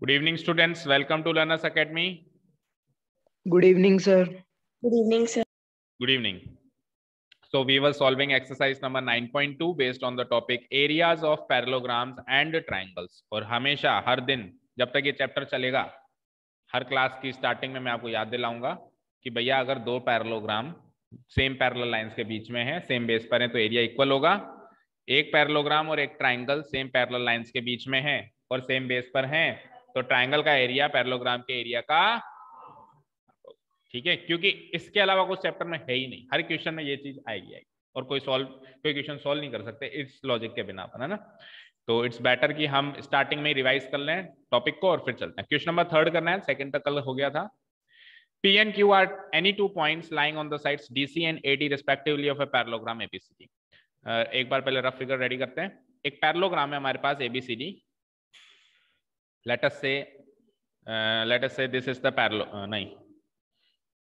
Good evening, students. Welcome to Learners Academy. Good evening, sir. Good evening, sir. Good evening. So we were solving exercise number 9.2 based on the topic areas of parallelograms and triangles. और हमेशा हर दिन जब तक ये chapter चलेगा, हर class की starting में मैं आपको याद दिलाऊंगा कि भैया अगर दो पैरेललोग्राम सेम पैरेलल लाइंस के बीच में है, सेम बेस पर है, तो एरिया इक्वल होगा। एक पैरेललोग्राम और एक ट्राइंगल सेम पैरेलल लाइंस के बीच में है और सेम बेस पर है, तो ट्राइंगल का एरिया पैरेललोग्राम के एरिया का, ठीक है, क्योंकि इसके अलावा कुछ चैप्टर में है ही नहीं। हर क्वेश्चन में ये चीज आएगी और कोई क्वेश्चन सॉल्व नहीं कर सकते इस लॉजिक के बिना पर, है ना। तो इट्स बेटर कि हम स्टार्टिंग में रिवाइज कर लें टॉपिक को और फिर चलते हैं। क्वेश्चन नंबर 3 करना है, सेकंड तक कल हो गया था। P and Q are any two points lying on the sides DC and AD respectively of a parallelogram ABCD. एक बार पहले रफ फिगर रेडी करते हैं। एक पैरेललोग्राम है हमारे पास ABCD। let us say this is the नहीं,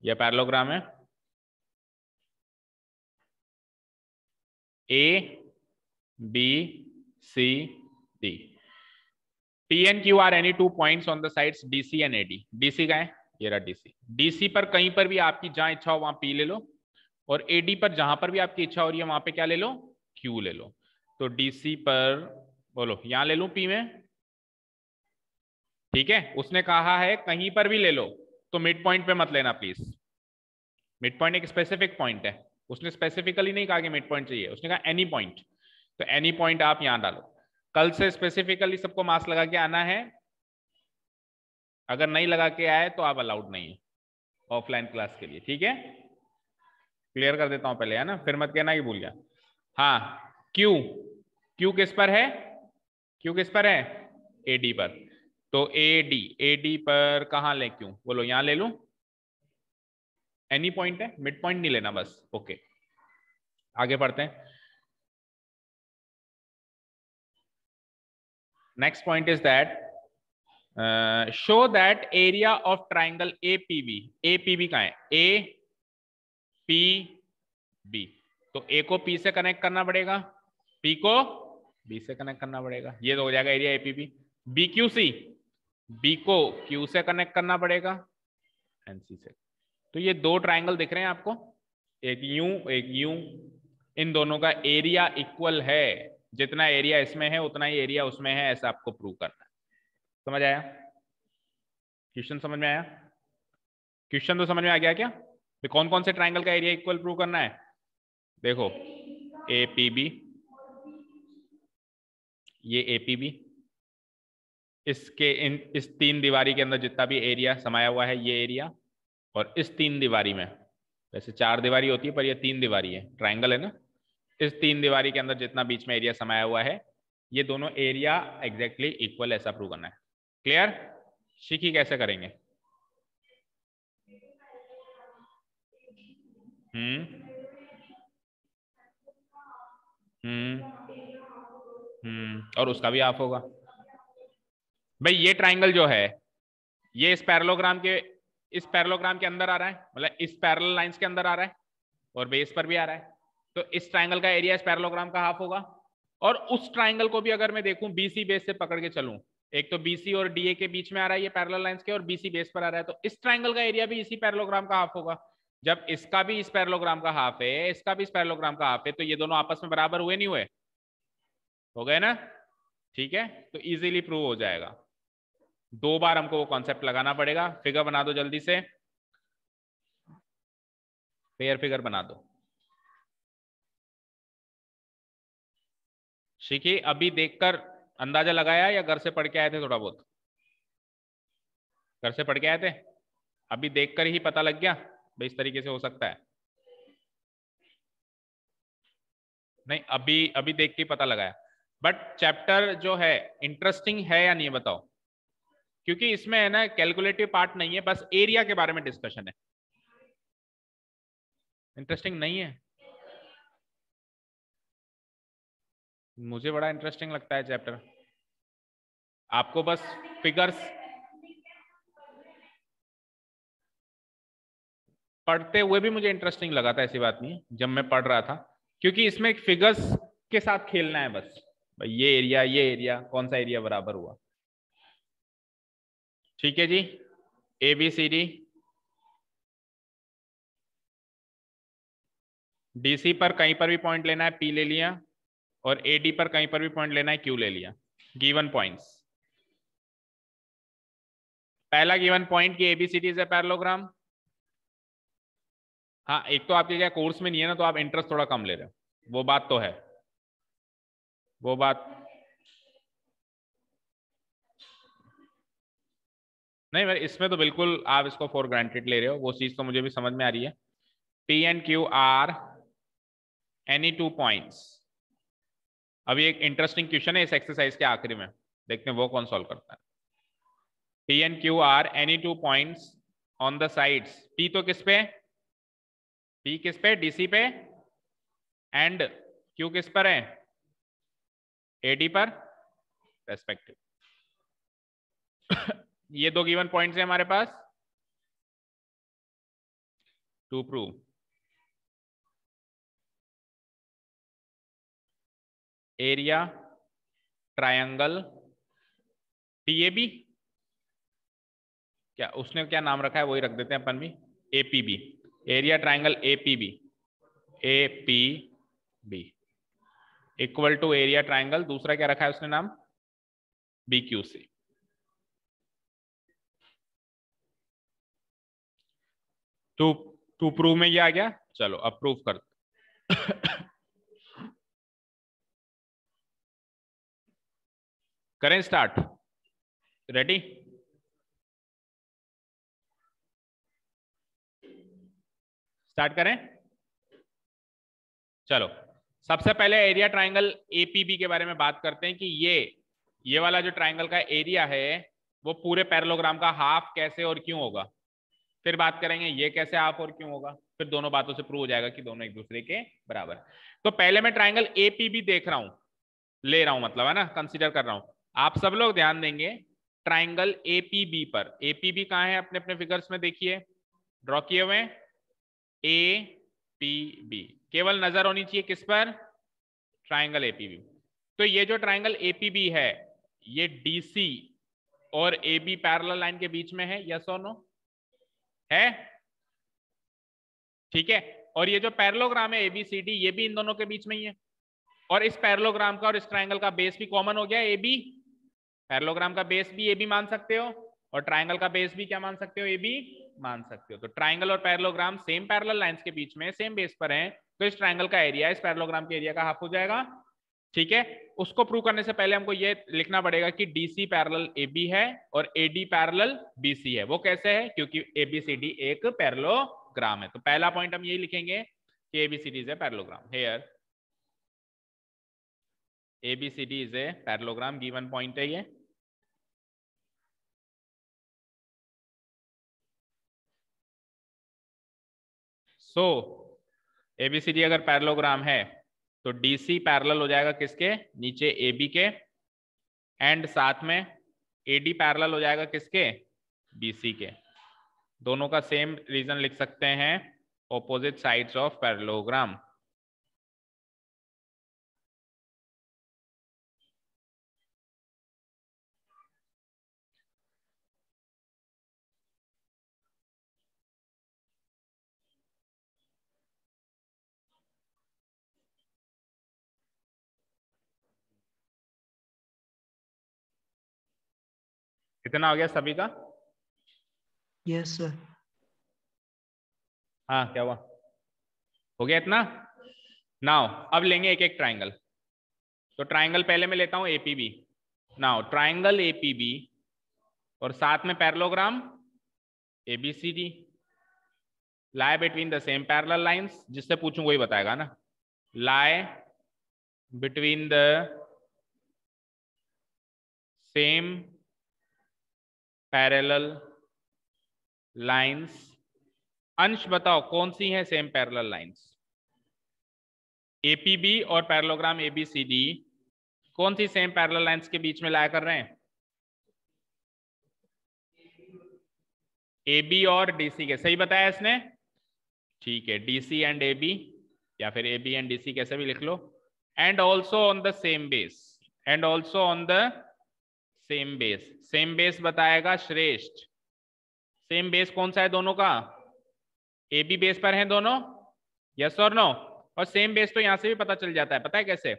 यह पैरेललोग्राम है A B C D. P and Q are any two points on the sides DC and AD. DC का है, ये रहा DC। DC पर कहीं पर भी आपकी जहां इच्छा हो वहां P ले लो, और AD पर जहां पर भी आपकी इच्छा हो रही है वहां पे क्या ले लो, Q ले लो। तो DC पर बोलो यहां ले लूं P में, ठीक है। उसने कहा है कहीं पर भी ले लो, तो मिड पॉइंट पे मत लेना प्लीज। मिड पॉइंट एक स्पेसिफिक पॉइंट है, उसने स्पेसिफिकली नहीं कहा कि मिड पॉइंट चाहिए, उसने कहा एनी पॉइंट। तो एनी पॉइंट आप यहां डालो। कल से स्पेसिफिकली सबको मार्क्स लगा के आना है, अगर नहीं लगा के आए तो आप अलाउड नहीं है ऑफलाइन क्लास के लिए, ठीक है। क्लियर कर देता हूं पहले, है ना, फिर मत कहना कि भूल गया। हाँ, क्यू किस पर है, क्यू किस पर है, एडी पर। तो एडी पर कहां ले क्यू, बोलो यहां ले लूं, एनी पॉइंट है, मिड पॉइंट नहीं लेना बस। ओके, आगे पढ़ते हैं। Next point is that show that area of triangle APB कहाँ है, APB। तो A को P से कनेक्ट करना पड़ेगा, P को B से कनेक्ट करना पड़ेगा, ये तो हो जाएगा एरिया APB। BQC, B को Q से कनेक्ट करना पड़ेगा, NC से। तो ये दो ट्राइंगल दिख रहे हैं आपको, एक यूं एक यूं, इन दोनों का एरिया इक्वल है, जितना एरिया इसमें है उतना ही एरिया उसमें है, ऐसा आपको प्रूव करना है। समझ आया क्वेश्चन, समझ में आया क्वेश्चन, तो समझ में आ गया क्या। तो कौन कौन से ट्राइंगल का एरिया इक्वल प्रूव करना है, देखो APB, ये APB, इसके इस तीन दीवारी के अंदर जितना भी एरिया समाया हुआ है ये एरिया, और इस तीन दीवारी में, वैसे 4 दीवारी होती है पर ये 3 दीवारी है, ट्राइंगल है ना, इस 3 दीवारी के अंदर जितना बीच में एरिया समाया हुआ है, ये दोनों एरिया एग्जैक्टली इक्वल, ऐसा प्रूव करना है। क्लियर, शिखी कैसे करेंगे। और उसका भी हाफ होगा भाई। ये ट्राइंगल जो है ये इस पैरेललोग्राम के अंदर आ रहा है, मतलब इस पैरेलल लाइंस के अंदर आ रहा है और बेस पर भी आ रहा है, तो इस ट्राइंगल का एरिया इस पैरेललोग्राम का हाफ होगा। और उस ट्राइंगल को भी अगर मैं देखूं BC बेस से पकड़ के चलूं, एक तो BC और DA के बीच में आ रहा है ये पैरेलल लाइंस के, और BC बेस पर आ रहा है, तो इस ट्राइंगल का एरिया भी इसी पैरेललोग्राम का हाफ होगा। जब इसका भी इस पैरेललोग्राम का हाफ है, इसका भी इस पैरेललोग्राम का हाफ है, तो ये दोनों आपस में बराबर हुए नहीं हुए, हो गए ना, ठीक है। तो इजीली प्रूव हो जाएगा। 2 बार हमको वो कॉन्सेप्ट लगाना पड़ेगा। फिगर बना दो जल्दी से, पेयर फिगर बना दो। शिखी अभी देखकर अंदाजा लगाया या घर से पढ़ के आए थे, थोड़ा बहुत घर से पढ़ के आए थे, अभी देखकर ही पता लग गया भाई इस तरीके से हो सकता है, नहीं अभी देख के पता लगाया। बट चैप्टर जो है इंटरेस्टिंग है या नहीं बताओ, क्योंकि इसमें है ना कैलकुलेटिव पार्ट नहीं है, बस एरिया के बारे में डिस्कशन है। इंटरेस्टिंग नहीं है, मुझे बड़ा इंटरेस्टिंग लगता है चैप्टर। आपको बस फिगर्स पढ़ते हुए भी मुझे इंटरेस्टिंग लगा था, ऐसी बात नहीं है, जब मैं पढ़ रहा था, क्योंकि इसमें फिगर्स के साथ खेलना है बस। ये एरिया कौन सा एरिया बराबर हुआ, ठीक है जी, ABCD, DC पर कहीं पर भी पॉइंट लेना है P ले लिया, और AD पर कहीं पर भी पॉइंट लेना है Q ले लिया। गिवन पॉइंट्स, पहला गिवन पॉइंट की ABCD इज ए पैरेललोग्राम। हाँ, एक तो आपके क्या कोर्स में नहीं है ना, तो आप इंटरेस्ट थोड़ा कम ले रहे हो, वो बात तो है, वो बात नहीं, मैं इसमें तो बिल्कुल आप इसको फॉर ग्रांटेड ले रहे हो, वो चीज तो मुझे भी समझ में आ रही है। P and Q are any two points. अभी एक इंटरेस्टिंग क्वेश्चन है इस एक्सरसाइज के आखिरी में, देखते हैं वो कौन सॉल्व करता है। P and Q are any two points on the sides. P तो किस पे, P किस पे, DC पे, एंड Q किस पर है, AD पर रेस्पेक्टिव। ये दो गिवन पॉइंट्स हैं हमारे पास। To prove area triangle PAB, क्या उसने क्या नाम रखा है वही रख देते हैं अपन भी, APB, area triangle APB equal to area triangle, दूसरा क्या रखा है उसने नाम, BQC। टू प्रूव में ये आ गया, चलो अब प्रूव करते। करें स्टार्ट, रेडी, स्टार्ट करें। चलो सबसे पहले एरिया ट्रायंगल APB के बारे में बात करते हैं कि ये वाला जो ट्रायंगल का एरिया है वो पूरे पैरेललोग्राम का हाफ कैसे और क्यों होगा। फिर बात करेंगे ये कैसे हाफ और क्यों होगा, फिर दोनों बातों से प्रूव हो जाएगा कि दोनों एक दूसरे के बराबर। तो पहले मैं ट्रायंगल APB देख रहा हूं, ले रहा हूं मतलब है ना, कंसीडर कर रहा हूं। आप सब लोग ध्यान देंगे ट्रायंगल APB पर। APB कहां है अपने अपने फिगर्स में, देखिए ड्रॉ किए हुए APB, केवल नजर होनी चाहिए किस पर, ट्रायंगल APB। तो ये जो ट्रायंगल APB है ये DC और AB पैरेलल लाइन के बीच में है, यस और नो है, ठीक है। और ये जो पैरेललोग्राम है ABCD ये भी इन दोनों के बीच में ही है, और इस पैरेललोग्राम का और इस ट्रायंगल का बेस भी कॉमन हो गया AB। पैरेललोग्राम का बेस भी AB मान सकते हो, और ट्रायंगल का बेस भी क्या मान सकते हो, AB मान सकते हो। तो ट्रायंगल और पैरेललोग्राम सेम पैरेलल लाइंस के बीच में सेम बेस पर हैं, तो इस ट्रायंगल का एरिया इस पैरेललोग्राम के एरिया का हाफ हो जाएगा, ठीक है। उसको प्रूव करने से पहले हमको ये लिखना पड़ेगा कि DC पैरेलल AB है और AD पैरेलल BC है। वो कैसे है, क्योंकि ABCD एक पैरेललोग्राम है। तो पहला पॉइंट हम यही लिखेंगे कि ABCD is a parallelogram. Here ABCD is a parallelogram, given point है ये। सो ABCD अगर पैरेललोग्राम है तो DC पैरेलल हो जाएगा किसके, नीचे AB के, एंड साथ में AD पैरेलल हो जाएगा किसके, BC के। दोनों का सेम रीजन लिख सकते हैं, ऑपोजिट साइड्स ऑफ पैरेललोग्राम। कितना हो गया सभी का, यस सर। हाँ क्या हुआ, हो गया इतना। नाउ अब लेंगे एक एक ट्राइंगल। तो ट्राइंगल पहले मैं लेता हूं APB। नाउ ट्राइंगल APB और साथ में parallelogram ABCD lie between the same parallel lines, जिससे पूछूं वही बताएगा ना, lie between the same parallel lines। अंश बताओ कौन सी है सेम पैरेलल लाइंस, APB और पैरेललोग्राम ABCD कौन सी सेम पैरेलल लाइंस के बीच में लाया कर रहे हैं, AB और DC के, सही बताया इसने, ठीक है। DC एंड AB या फिर AB एंड DC कैसे भी लिख लो, and also on the same base, and also on the same base, same base बताएगा श्रेष्ठ। सेम बेस कौन सा है दोनों का? ए बी बेस पर हैं दोनों, यस और नो। और सेम बेस तो यहां से भी पता चल जाता है, पता है कैसे?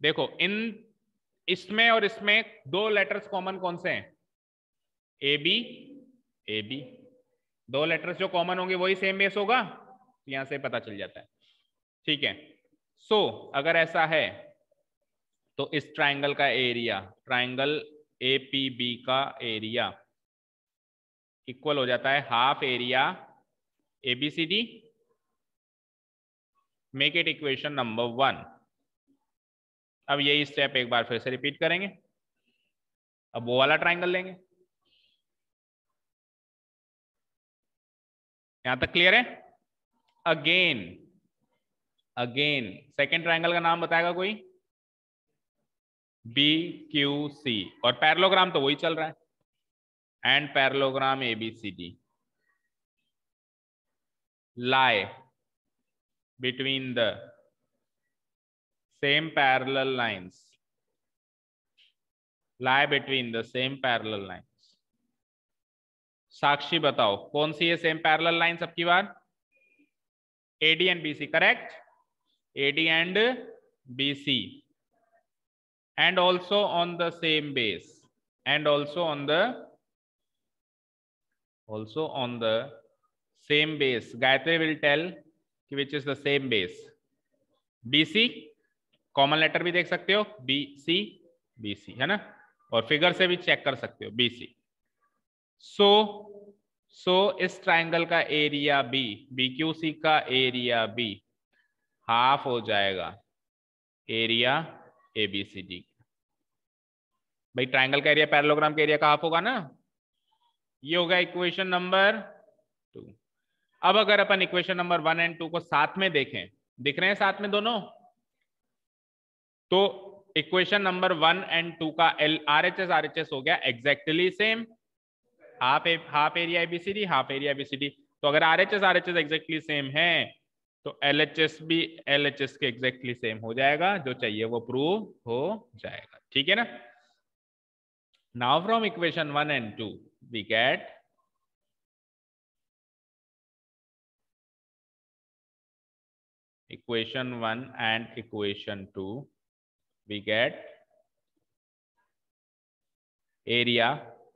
देखो इन इसमें और इसमें दो लेटर्स कॉमन कौन से हैं? ए बी, ए बी, दो लेटर्स जो कॉमन होंगे वही सेम बेस होगा, तो यहां से पता चल जाता है। ठीक है, सो अगर ऐसा है तो इस ट्राइंगल का area, triangle A P B का एरिया इक्वल हो जाता है half area A B C D. Make it equation number 1। अब यही स्टेप एक बार फिर से रिपीट करेंगे। अब वो वाला ट्राइंगल लेंगे। यहां तक क्लियर है? अगेन अगेन सेकेंड ट्राइंगल का नाम बताएगा कोई? बी क्यू सी, और पैरेललोग्राम तो वही चल रहा है, and parallelogram A B C D lie between the same parallel lines, lie between the same parallel lines। Sakshi बताओ कौन सी है सेम पैरेलल लाइन सबकी बार? AD and BC, correct? AD and BC, and also on the same base, and also on the same base। Gayatri will tell which is the same base। BC common letter भी देख सकते हो, BC, BC है ना, और figure से भी check कर सकते हो BC। सो इस ट्राइंगल का एरिया B, BQC का एरिया B हाफ हो जाएगा एरिया ABCD। भाई ट्राइंगल का एरिया पैरेललोग्राम के एरिया का हाफ होगा ना। ये होगा इक्वेशन नंबर 2। अब अगर अपन इक्वेशन नंबर 1 एंड 2 को साथ में देखें, दिख रहे हैं साथ में दोनों, तो इक्वेशन नंबर 1 एंड 2 का RHS हो गया exactly same, half area ABCD, half area ABCD. तो अगर RHS एग्जैक्टली सेम है तो LHS भी LHS के एग्जैक्टली सेम हो जाएगा, जो चाहिए वो प्रूव हो जाएगा। ठीक है ना? Now from equation 1 and 2 we get equation 1 and equation 2 we get area,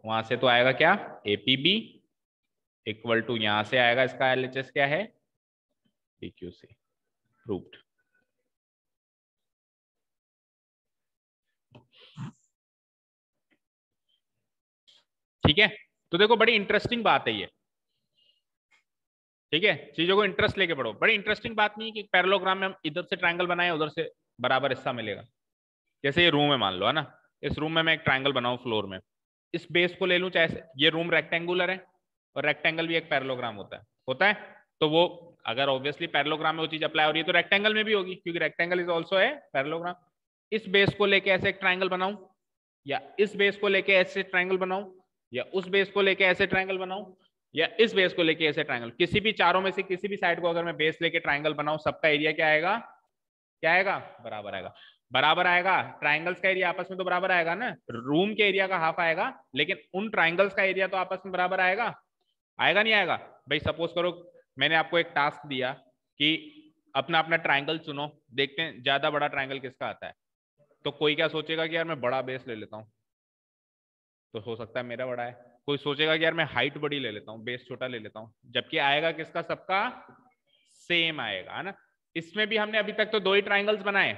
वहां से तो आएगा क्या? APB इक्वल टू, यहां से आएगा इसका LHS क्या है? PQC। प्रूव्ड। ठीक है, तो देखो बड़ी इंटरेस्टिंग बात है ये। ठीक है, चीजों को इंटरेस्ट लेके पढ़ो। बड़ी इंटरेस्टिंग बात नहीं है कि पैरेललोग्राम में हम इधर से ट्रायंगल बनाए, उधर से बराबर हिस्सा मिलेगा। जैसे ये रूम है मान लो, है ना, इस रूम में मैं एक ट्रायंगल बनाऊं फ्लोर में, इस बेस को ले लूं, चाहे ये रूम रेक्टेंगुलर है और रेक्टेंगल भी एक पैरेललोग्राम होता है, तो वो अगर ऑब्वियसली पैरेललोग्राम में वो चीज अप्लाई हो रही है तो रेक्टेंगल में भी होगी, क्योंकि रेक्टेंगल इज ऑल्सो है पैरेललोग्राम। इस बेस को लेके ऐसे एक ट्रायंगल बनाऊं, या इस बेस को लेके ऐसे ट्रायंगल बनाऊं, या उस बेस को लेके ऐसे ट्रायंगल बनाऊं, या इस बेस को लेके ऐसे ट्रायंगल, किसी भी चारों में से किसी भी साइड को अगर मैं बेस लेके ट्रायंगल बनाऊं, सबका एरिया क्या आएगा? क्या आएगा? बराबर आएगा। बराबर आएगा, ट्रायंगल्स का एरिया आपस में तो बराबर आएगा ना, रूम के एरिया का हाफ आएगा, लेकिन उन ट्रायंगल्स का एरिया तो आपस में बराबर आएगा, आएगा नहीं आएगा? भाई सपोज करो मैंने आपको एक टास्क दिया कि अपना अपना ट्रायंगल चुनो, देखते हैं ज्यादा बड़ा ट्रायंगल किसका आता है। तो कोई क्या सोचेगा कि यार मैं बड़ा बेस ले लेता हूं, तो हो सकता है मेरा बड़ा है। कोई सोचेगा कि यार मैं हाइट बड़ी ले लेता हूँ, बेस छोटा ले लेता हूँ, जबकि आएगा किसका? सबका सेम आएगा, है ना। इसमें भी हमने अभी तक तो दो ही ट्राइंगल्स बनाए,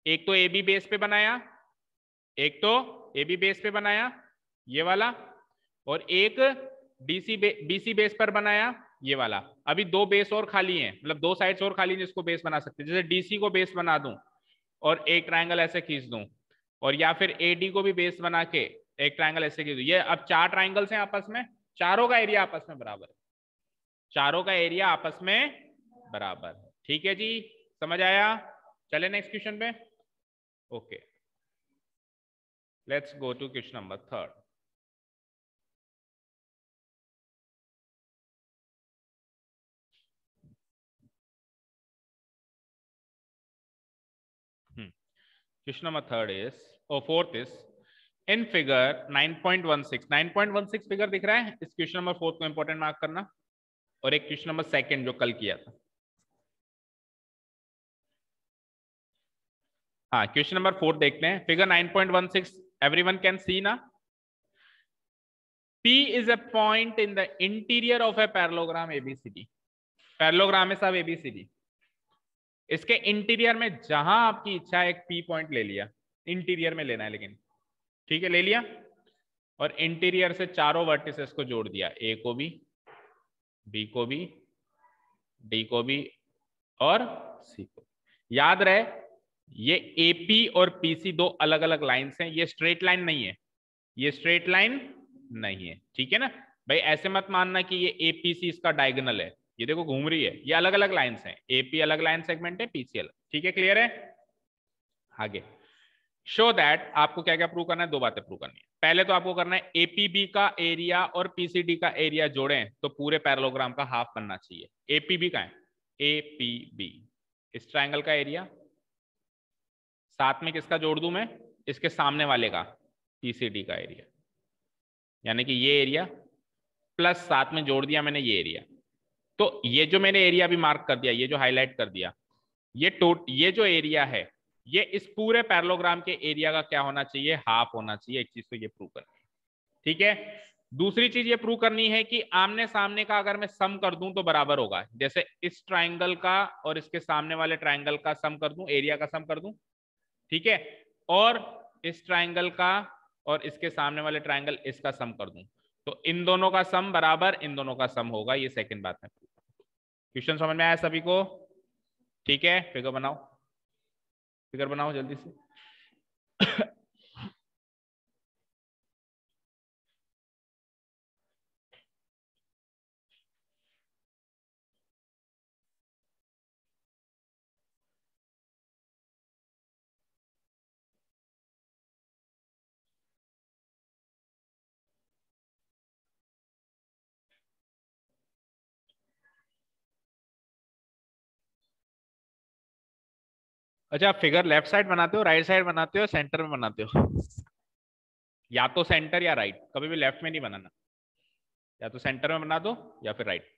एक तो AB बेस पे बनाया, एक तो AB बेस पे बनाया ये वाला, और एक BC बेस पर बनाया ये वाला। अभी दो बेस और खाली हैं, मतलब दो साइड्स और खाली हैं जिसको बेस बना सकते हैं। जैसे DC को बेस बना दूं और एक ट्रायंगल ऐसे खींच दूं, और या फिर AD को भी बेस बना के एक ट्रायंगल ऐसे खींच दूं। ये अब चार ट्रायंगल्स हैं आपस में, चारों का एरिया आपस में बराबर है, चारों का एरिया आपस में बराबर है। ठीक है जी, समझ आया? चले नेक्स्ट क्वेश्चन पे। Okay, let's go to question number 3। Question number 3 is, or 4th is, in figure 9.16 figure दिख रहा है, इस क्वेश्चन नंबर 4 को इंपॉर्टेंट मार्क करना, और एक क्वेश्चन नंबर 2 जो कल किया था। हाँ, क्वेश्चन नंबर 4 देखते हैं, फिगर 9.16 एवरीवन कैन सी ना। P is a point in the interior of a parallelogram ABCD. Parallelogram है सब ABCD, इसके इंटीरियर में जहां आपकी इच्छा है एक P पॉइंट ले लिया, इंटीरियर में लेना है लेकिन, ठीक है ले लिया, और इंटीरियर से चारों वर्टिसेस को जोड़ दिया, A को भी, B को भी, D को भी और C को। याद रहे ये AP और PC दो अलग अलग लाइंस हैं, ये स्ट्रेट लाइन नहीं है, ये स्ट्रेट लाइन नहीं है, ठीक है ना भाई। ऐसे मत मानना कि ये APC इसका डायगोनल है, ये देखो घूम रही है, ये अलग अलग लाइंस हैं, AP अलग लाइन सेगमेंट है, PC अलग, ठीक है क्लियर है। आगे शो दैट, आपको क्या क्या प्रूव करना है, दो बातें प्रूव करनी है। पहले तो आपको करना है APB का एरिया और PCD का एरिया जोड़ें तो पूरे पैरेललोग्राम का हाफ बनना चाहिए। APB का है, APB इस ट्रायंगल का एरिया, साथ में किसका जोड़ दूं मैं, इसके सामने वाले का, PCD का एरिया, यानी कि ये एरिया प्लस साथ में जोड़ दिया मैंने ये एरिया। तो ये जो मैंने एरिया भी मार्क कर दिया, ये जो हाईलाइट कर दिया, ये जो एरिया है ये इस पूरे पैरेललोग्राम के एरिया का क्या होना चाहिए, हाफ होना चाहिए। एक चीज तो ये प्रूव करनी है, ठीक है। दूसरी चीज ये प्रूव करनी है कि आमने सामने का अगर मैं सम कर दूं तो बराबर होगा, जैसे इस ट्राइंगल का और इसके सामने वाले ट्राइंगल का सम कर दूं, एरिया का सम कर दूं, ठीक है, और इस ट्राइंगल का और इसके सामने वाले ट्राइंगल इसका सम कर दूं तो इन दोनों का सम बराबर इन दोनों का सम होगा। ये सेकंड बात है। क्वेश्चन समझ में आया सभी को, ठीक है। फिगर बनाओ, फिगर बनाओ जल्दी से। अच्छा, आप फिगर लेफ्ट साइड बनाते हो, राइट साइड बनाते हो, सेंटर में बनाते हो? या तो सेंटर या राइट, कभी भी लेफ्ट में नहीं बनाना, या तो सेंटर में बना दो या फिर राइट।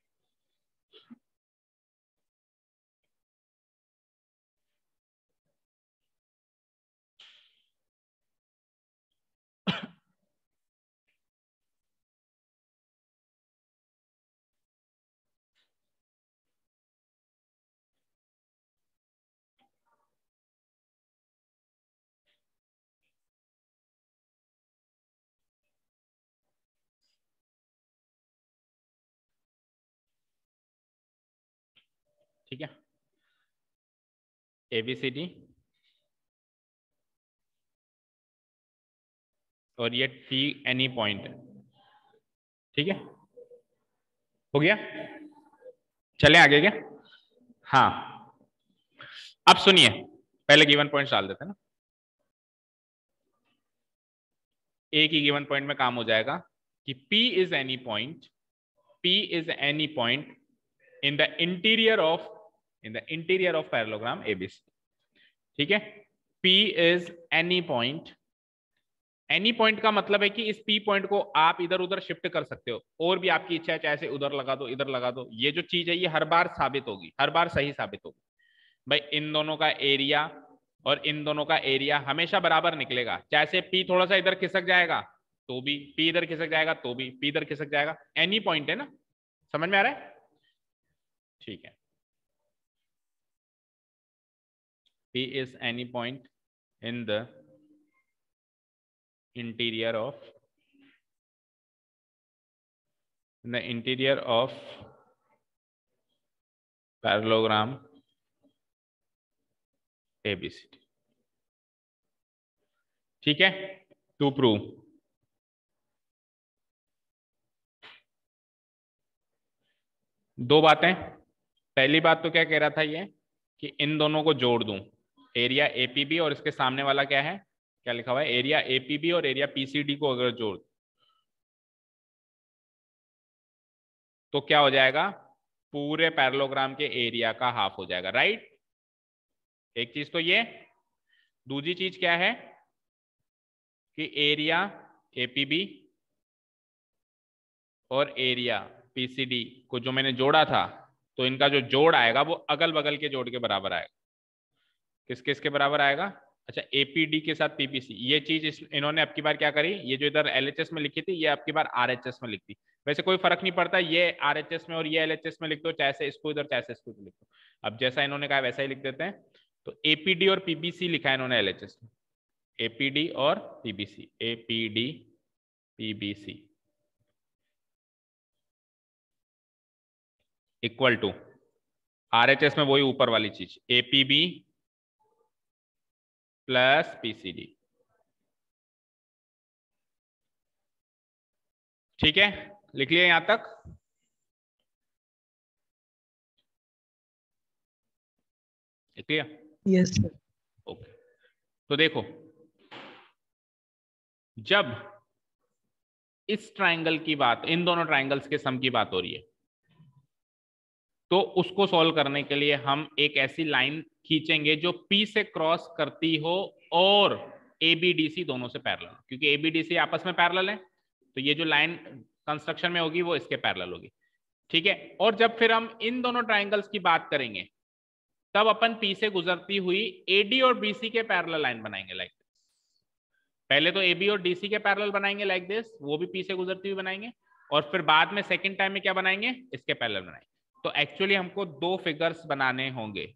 ठीक है, ABCD और ये T एनी पॉइंट है, ठीक है, हो गया। चले आगे क्या? हाँ, अब सुनिए, पहले गिवन पॉइंट डाल देते हैं ना, एक ही गिवन पॉइंट में काम हो जाएगा कि P is any point, P is any point in the interior of parallelogram ABC, ठीक है। P is any point, any point का मतलब है कि इस P पॉइंट को आप इधर उधर शिफ्ट कर सकते हो, और भी आपकी इच्छा है, चाहे से उधर लगा दो इधर लगा दो, ये जो चीज है ये हर बार साबित होगी, हर बार सही साबित होगी भाई। इन दोनों का एरिया और इन दोनों का एरिया हमेशा बराबर निकलेगा, चाहे से P थोड़ा सा इधर खिसक जाएगा तो भी, P इधर खिसक जाएगा तो भी, P इधर खिसक जाएगा, एनी पॉइंट है ना, समझ में आ रहा है? ठीक है, P is any point in the interior of parallelogram ABCD, ठीक है। टू प्रूव, दो बातें। पहली बात तो क्या कह रहा था ये कि इन दोनों को जोड़ दूं, एरिया APB और इसके सामने वाला क्या है, क्या लिखा हुआ है, एरिया APB और एरिया PCD को अगर जोड़ तो क्या हो जाएगा, पूरे पैरेललोग्राम के एरिया का हाफ हो जाएगा, राइट। एक चीज तो ये, दूसरी चीज क्या है कि एरिया एपीबी और एरिया पीसीडी को जो मैंने जोड़ा था, तो इनका जो जोड़ आएगा वो अगल बगल के जोड़ के बराबर आएगा। किस किस के बराबर आएगा? अच्छा, एपीडी के साथ पीपीसी। ये चीज इन्होंने अब की बार क्या करी, ये जो इधर एलएचएस में लिखी थी ये अब की बार आरएचएस में लिखती। वैसे कोई फर्क नहीं पड़ता, ये आरएचएस में और ये एलएचएस में लिख दो, चाहे से इसको इधर चाहे से इसको लिख दो। अब जैसा इन्होंने कहा वैसा ही लिख देते हैं। तो एपीडी और पीबीसी लिखा है इन्होंने एलएचएस में, एपीडी और PBC, APD PBC equal to RHS में वही ऊपर वाली चीज, एपीबी प्लस पीसीडी। ठीक है, लिख लिया यहां तक? लिख लिया? Yes sir. ओके, तो देखो, जब इस ट्राइंगल की बात, इन दोनों ट्राइंगल्स के सम की बात हो रही है, तो उसको सॉल्व करने के लिए हम एक ऐसी लाइन खींचेंगे जो P से क्रॉस करती हो और ABDC दोनों से पैरेलल, क्योंकि ABDC आपस में पैरेलल है, तो ये जो लाइन कंस्ट्रक्शन में होगी वो इसके पैरेलल होगी। ठीक है, और जब फिर हम इन दोनों ट्राइंगल्स की बात करेंगे तब अपन P से गुजरती हुई AD और BC के पैरेलल लाइन बनाएंगे लाइक दिस। पहले तो AB और DC के पैरेलल बनाएंगे लाइक दिस, वो भी P से गुजरती हुई बनाएंगे, और फिर बाद में सेकेंड टाइम में क्या बनाएंगे, इसके पैरेलल बनाएंगे। तो एक्चुअली हमको दो फिगर्स बनाने होंगे।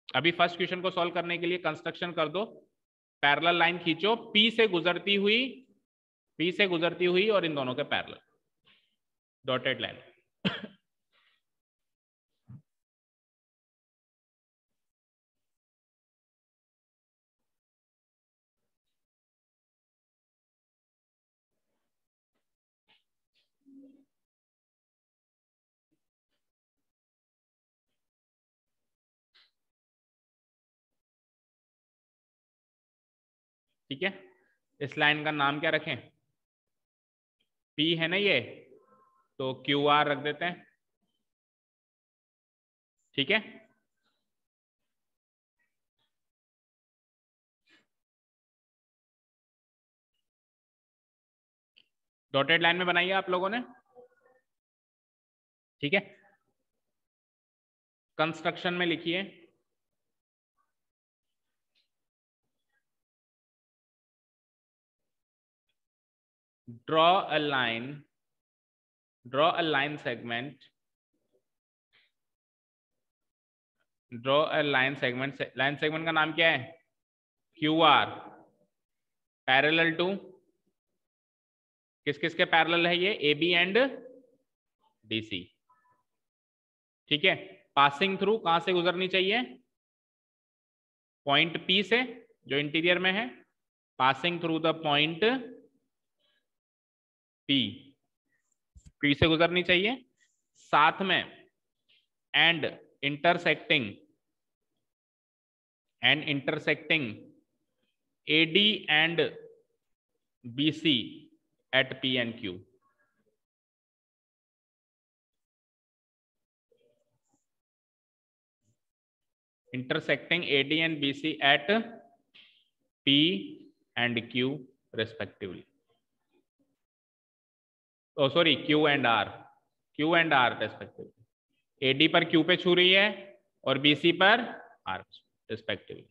अभी फर्स्ट क्वेश्चन को सॉल्व करने के लिए कंस्ट्रक्शन कर दो, पैरेलल लाइन खींचो P से गुजरती हुई और इन दोनों के पैरेलल डॉटेड लाइन। ठीक है, इस लाइन का नाम क्या रखें? P है ना ये, तो QR रख देते हैं। ठीक है, डॉटेड लाइन में बनाइए आप लोगों ने। ठीक है, कंस्ट्रक्शन में लिखिए draw a line segment, line segment का नाम क्या है? QR, पैरेलल टू, किस किस के पैरेलल है ये? AB and DC। ठीक है, पासिंग थ्रू कहां से गुजरनी चाहिए? पॉइंट P से जो इंटीरियर में है, passing through the point P से गुजरनी चाहिए, साथ में and intersecting AD and BC at P and Q। intersecting AD and BC at P and Q respectively। oh sorry, Q and R respectively। AD पर Q पे छू रही है और BC पर R respectively।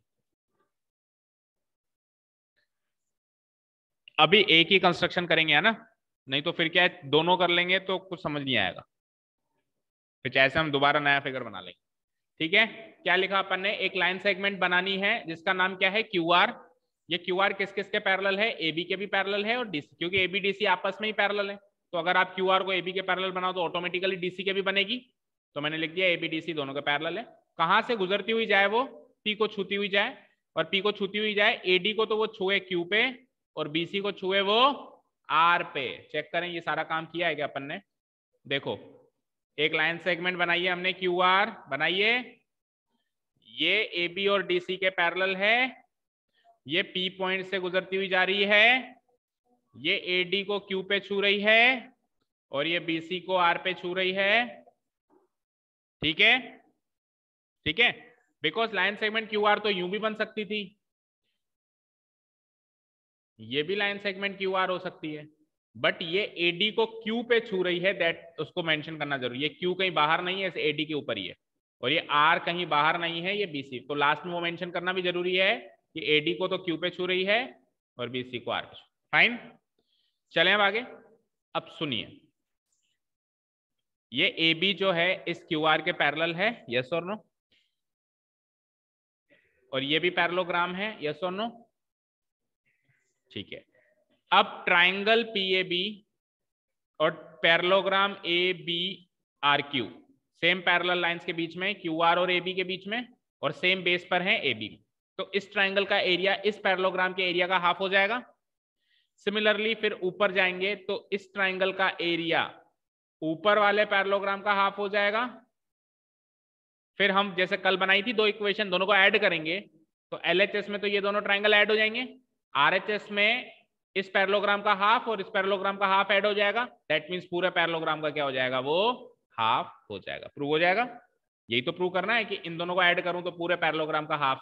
अभी एक ही कंस्ट्रक्शन करेंगे है ना, नहीं तो फिर क्या है, दोनों कर लेंगे तो कुछ समझ नहीं आएगा, फिर जैसे हम दोबारा नया फिगर बना लेंगे। ठीक है, क्या लिखा अपन ने? एक लाइन सेगमेंट बनानी है जिसका नाम क्या है? QR। ये QR किस किस के पैरेलल है? AB के भी पैरेलल है और DC, क्योंकि AB DC आपस में ही पैरेलल है, तो अगर आप QR को AB के पैरेलल बनाओ तो ऑटोमेटिकली DC के भी बनेगी। तो मैंने लिख दिया AB DC दोनों के पैरेलल है। कहां से गुजरती हुई जाए? वो P को छूती हुई जाए, और P को छूती हुई जाए AD को तो वो छुए Q पे, और BC को छुए वो R पे। चेक करें ये सारा काम किया है क्या अपन ने? देखो, एक लाइन सेगमेंट बनाइए हमने, QR बनाइए, ये AB और DC के पैरेलल है, ये P पॉइंट से गुजरती हुई जा रही है, ये AD को Q पे छू रही है और ये BC को R पे छू रही है। ठीक है, ठीक है, बिकॉज लाइन सेगमेंट QR तो यूं भी बन सकती थी, ये भी लाइन सेगमेंट क्यू आर हो सकती है, बट ये एडी को क्यू पे छू रही है, दैट उसको मेंशन करना जरूरी है। क्यू कहीं बाहर नहीं है, एडी के ऊपर ही है, और ये आर कहीं बाहर नहीं है, ये बीसी। तो लास्ट में वो मेंशन करना भी जरूरी है कि एडी को तो क्यू पे छू रही है और बीसी को आर पे। फाइन, चलें अब आगे। अब सुनिए, ये ए बी जो है इस क्यू आर के पैरेलल है, यस और नो? और ये भी पैरेललोग्राम है, यस और नो? ठीक है। अब ट्राइंगल पी ए बी और parallelogram A B R Q, same parallel lines के बीच में, क्यू आर और ए बी के बीच में, और सेम बेस पर है ए बी। तो इस ट्राइंगल का एरिया इस पैरेललोग्राम के एरिया का हाफ हो जाएगा। सिमिलरली फिर ऊपर जाएंगे तो इस ट्राइंगल का एरिया ऊपर वाले पैरेललोग्राम का हाफ हो जाएगा। फिर हम जैसे कल बनाई थी दो इक्वेशन, दोनों को ऐड करेंगे तो एलएचएस में तो ये दोनों ट्राइंगल ऐड हो जाएंगे, आरएचएस में इस पैरेललोग्राम का हाफ और इस पैरेललोग्राम का हाफ ऐड हो जाएगा। दैट मींस पूरे पैरेललोग्राम का क्या हो जाएगा, वो हाफ हो जाएगा। प्रूव हो जाएगा। यही तो प्रूव करना है कि इन दोनों को ऐड करूं तो पूरे पैरेललोग्राम का हाफ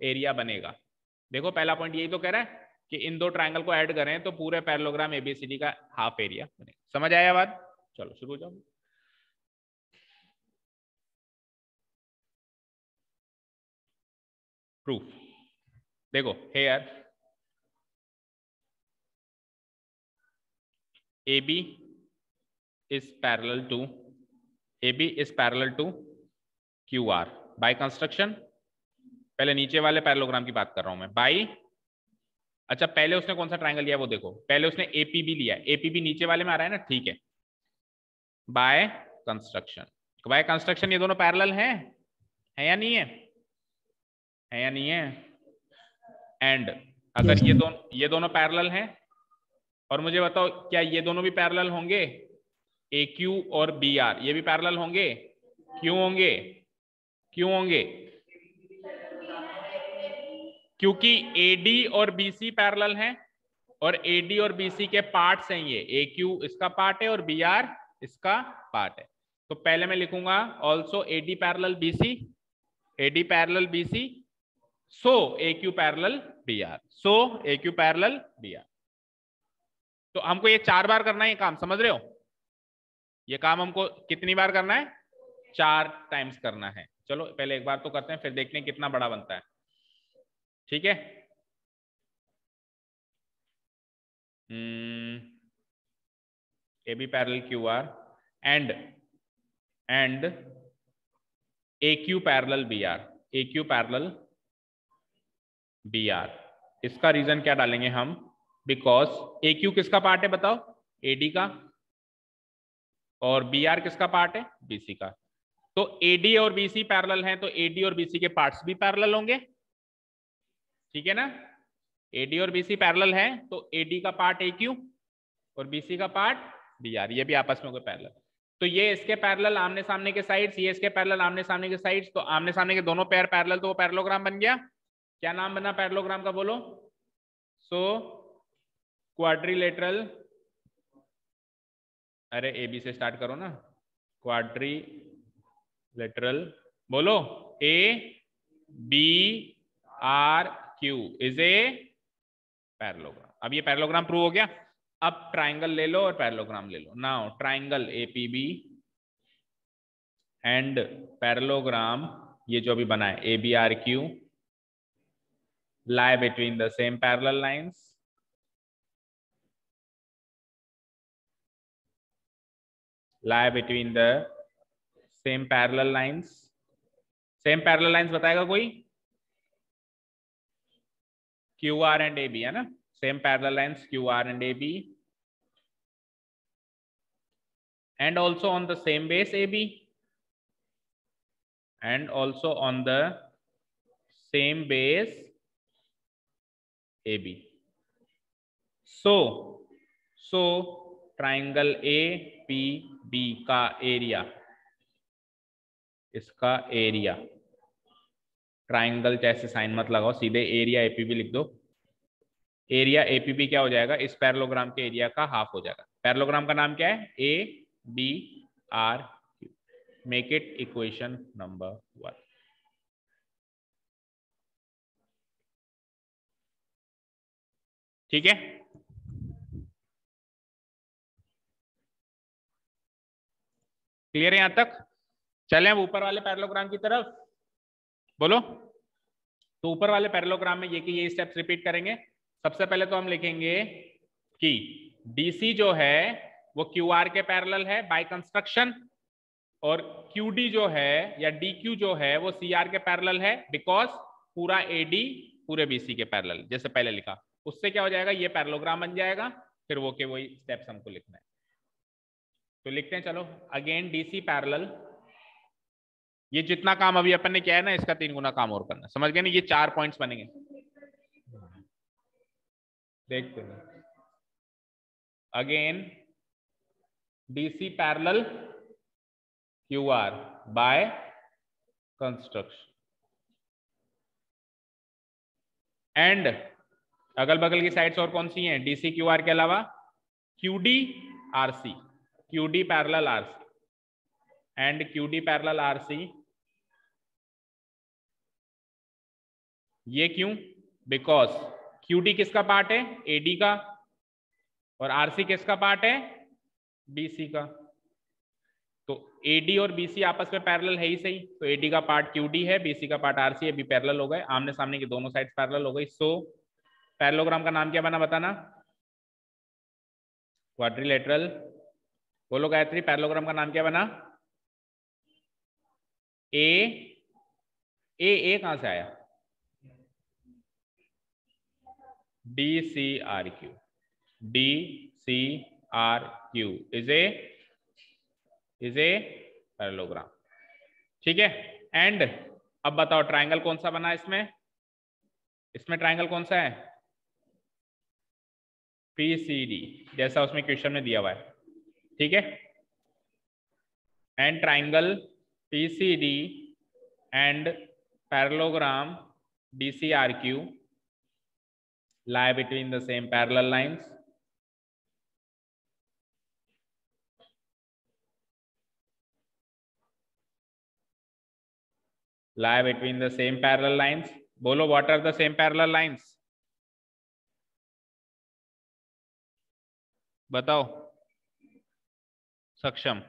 एरिया बनेगा। देखो पहला पॉइंट यही तो कह रहा है कि इन दो ट्राइंगल को ऐड करें तो पूरे पैरेललोग्राम एबीसीडी का हाफ एरिया बनेगा। समझ आया बात? चलो शुरू हो जाओ। प्रूफ देखो, hair AB is parallel to QR by construction। पहले नीचे वाले पैरेललोग्राम की बात कर रहा हूं मैं। बाई, अच्छा पहले उसने कौन सा ट्राइंगल लिया वो देखो, पहले उसने APB लिया, APB नीचे वाले में आ रहा है ना, ठीक है। बाय कंस्ट्रक्शन ये दोनों पैरेलल हैं, है या नहीं है? है या नहीं है? एंड अगर ये दोनों पैरेलल हैं, और मुझे बताओ क्या ये दोनों भी पैरेलल होंगे? AQ और BR ये भी पैरेलल होंगे? क्यों होंगे? क्यों होंगे? क्योंकि AD और BC पैरेलल हैं, और AD और BC के पार्ट्स हैं ये। AQ इसका पार्ट है और BR इसका पार्ट है। तो पहले मैं लिखूंगा also AD parallel BC, AD parallel BC, सो AQ पैरेलल BR, सो AQ पैरेलल BR। तो हमको ये 4 बार करना है ये काम, समझ रहे हो? ये काम हमको कितनी बार करना है? 4 टाइम्स करना है। चलो पहले एक बार तो करते हैं, फिर देखते हैं कितना बड़ा बनता है। ठीक है, AB parallel QR and AQ parallel BR, AQ parallel BR। इसका रीजन क्या डालेंगे हम? बिकॉज AQ किसका पार्ट है बताओ? AD का। और BR किसका पार्ट है? BC का। तो AD और BC पैरेलल हैं तो AD और BC के पार्ट्स भी पैरेलल होंगे, ठीक है ना? AD और BC पैरेलल हैं तो AD का पार्ट AQ और BC का पार्ट BR, ये भी आपस में कोई पैरेलल। तो ये इसके पैरेलल आमने सामने के साइड्स, ये इसके पैरेलल आमने सामने के साइड्स, तो आमने सामने के दोनों पैर पैरेलल, तो वो पैरेललोग्राम बन गया। क्या नाम बना पैरेललोग्राम का बोलो? सो क्वाड्रिलेटरल, अरे AB से स्टार्ट करो ना, क्वाड्रिलेटरल बोलो, ABRQ इज ए पैरेललोग्राम। अब ये पैरेललोग्राम प्रूव हो गया। अब ट्राइंगल ले लो और पैरेललोग्राम ले लो। Now triangle APB and parallelogram ये जो अभी बना है ABRQ lie between the same parallel lines, lie between the same parallel lines। same parallel lines बताएगा कोई? QR and AB है ना, same parallel lines QR and AB, and also on the same base AB, and also on the same base AB। so triangle APB का area, इसका area, triangle जैसे sign मत लगाओ, सीधे एरिया APB लिख दो। एरिया APB क्या हो जाएगा? इस पैरेललोग्राम के एरिया का हाफ हो जाएगा। पैरेललोग्राम का नाम क्या है? ABRQ। Make it equation number 1। ठीक है, क्लियर है यहां तक? चलें अब ऊपर वाले पैरेललोग्राम की तरफ। बोलो। तो ऊपर वाले पैरेललोग्राम में ये स्टेप्स रिपीट करेंगे। सबसे पहले तो हम लिखेंगे कि डीसी जो है वो क्यूआर के पैरेलल है बाय कंस्ट्रक्शन, और क्यूडी जो है या डीक्यू जो है वो सीआर के पैरेलल है बिकॉज पूरा एडी पूरे बीसी के पैरेलल, जैसे पहले लिखा। उससे क्या हो जाएगा, ये पैरेललोग्राम बन जाएगा। फिर वो के वही स्टेप्स हमको लिखना है, तो लिखते हैं। चलो, अगेन डीसी पैरेलल, ये जितना काम अभी अपन ने किया है ना, इसका 3 गुना काम और करना। समझ गए ना? ये 4 पॉइंट्स बनेंगे, देखते हैं। Again DC parallel QR bye construction, and अगल बगल की साइड्स और कौन सी हैं डीसी क्यूआर के अलावा? QD RC, QD parallel RC and QD parallel RC. ये क्यों? बिकॉज क्यूडी किसका पार्ट है? एडी का, और आरसी किसका पार्ट है? बीसी का। तो एडी और बीसी आपस में पैरेलल है ही सही, तो एडी का पार्ट क्यूडी है, बीसी का पार्ट आरसी है, भी पैरेलल हो गए, आमने सामने की दोनों साइड्स पैरेलल हो गई। सो पैरेललोग्राम का नाम क्या बना बताना? क्वाड्रिलेटरल। बोलो गायत्री, पैरेललोग्राम का नाम क्या बना? ए कहां से आया? D C R Q, D C R Q is a parallelogram. ठीक है, एंड अब बताओ ट्रायंगल कौन सा बना इसमें? इसमें ट्रायंगल कौन सा है? पीसीडी, जैसा उसमें क्वेश्चन में दिया हुआ है। ठीक है, and triangle PCD and parallelogram DCRQ lie between the same parallel lines. Lie between the same parallel lines. बोलो, what are the same parallel lines? बताओ सक्षम,